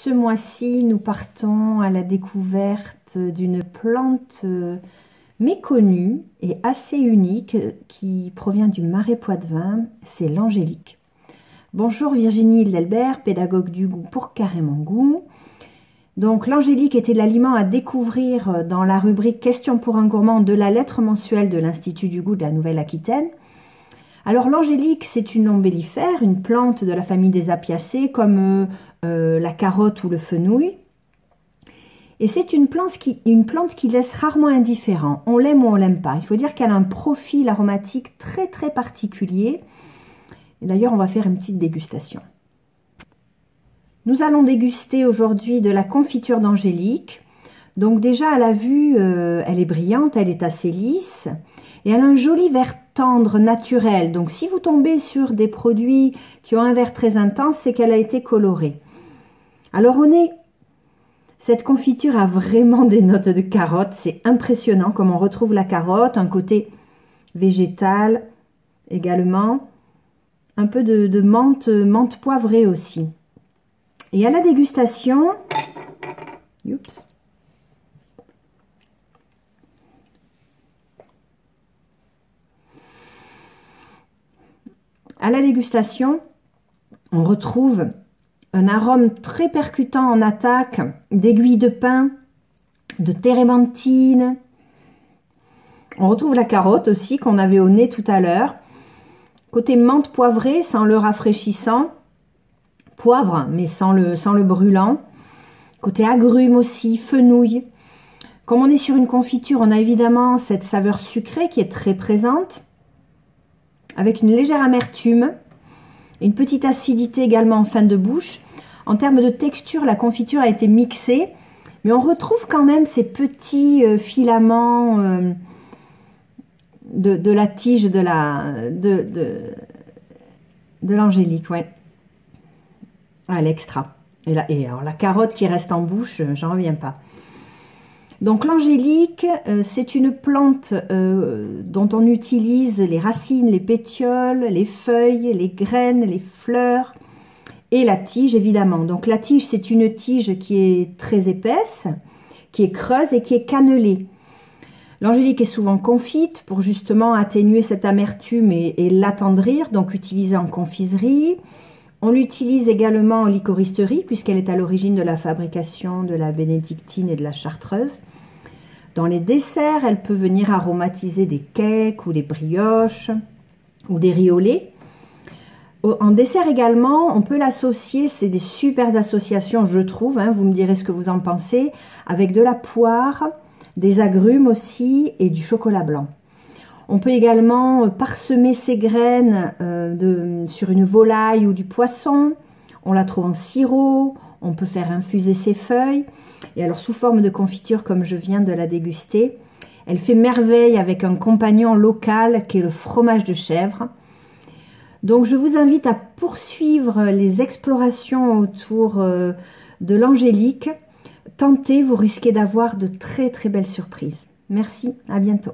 Ce mois-ci, nous partons à la découverte d'une plante méconnue et assez unique qui provient du Marais Poitevin, c'est l'angélique. Bonjour Virginie Hildelbert, pédagogue du goût pour Carrément Goût. Donc l'angélique était l'aliment à découvrir dans la rubrique Questions pour un gourmand de la lettre mensuelle de l'Institut du goût de la Nouvelle-Aquitaine. Alors l'angélique, c'est une ombellifère, une plante de la famille des apiacées comme la carotte ou le fenouil. Et c'est une plante qui laisse rarement indifférent. On l'aime ou on l'aime pas. Il faut dire qu'elle a un profil aromatique très très particulier. D'ailleurs, on va faire une petite dégustation. Nous allons déguster aujourd'hui de la confiture d'angélique. Donc déjà à la vue, elle est brillante, elle est assez lisse. Et elle a un joli vert tendre, naturel. Donc si vous tombez sur des produits qui ont un vert très intense, c'est qu'elle a été colorée. Alors au nez, cette confiture a vraiment des notes de carotte. C'est impressionnant comme on retrouve la carotte, un côté végétal également. Un peu de menthe poivrée aussi. Et à la dégustation, oups, à la dégustation, on retrouve un arôme très percutant en attaque d'aiguille de pin, de térébenthine. On retrouve la carotte aussi qu'on avait au nez tout à l'heure. Côté menthe poivrée, sans le rafraîchissant. Poivre, mais sans le brûlant. Côté agrumes aussi, fenouil. Comme on est sur une confiture, on a évidemment cette saveur sucrée qui est très présente, avec une légère amertume, une petite acidité également en fin de bouche. En termes de texture, la confiture a été mixée, mais on retrouve quand même ces petits filaments de la tige de l'angélique, ouais. Ah, l'extra. Et alors la carotte qui reste en bouche, j'en reviens pas. Donc l'angélique, c'est une plante dont on utilise les racines, les pétioles, les feuilles, les graines, les fleurs et la tige évidemment. Donc la tige, c'est une tige qui est très épaisse, qui est creuse et qui est cannelée. L'angélique est souvent confite pour justement atténuer cette amertume et l'attendrir, donc utilisée en confiserie. On l'utilise également en licoristerie puisqu'elle est à l'origine de la fabrication de la bénédictine et de la chartreuse. Dans les desserts, elle peut venir aromatiser des cakes ou des brioches ou des riz au lait. En dessert également, on peut l'associer, c'est des super associations je trouve, hein, vous me direz ce que vous en pensez, avec de la poire, des agrumes aussi et du chocolat blanc. On peut également parsemer ces graines sur une volaille ou du poisson. On la trouve en sirop. On peut faire infuser ses feuilles. Et alors sous forme de confiture comme je viens de la déguster. Elle fait merveille avec un compagnon local qui est le fromage de chèvre. Donc je vous invite à poursuivre les explorations autour de l'angélique. Tentez, vous risquez d'avoir de très très belles surprises. Merci, à bientôt.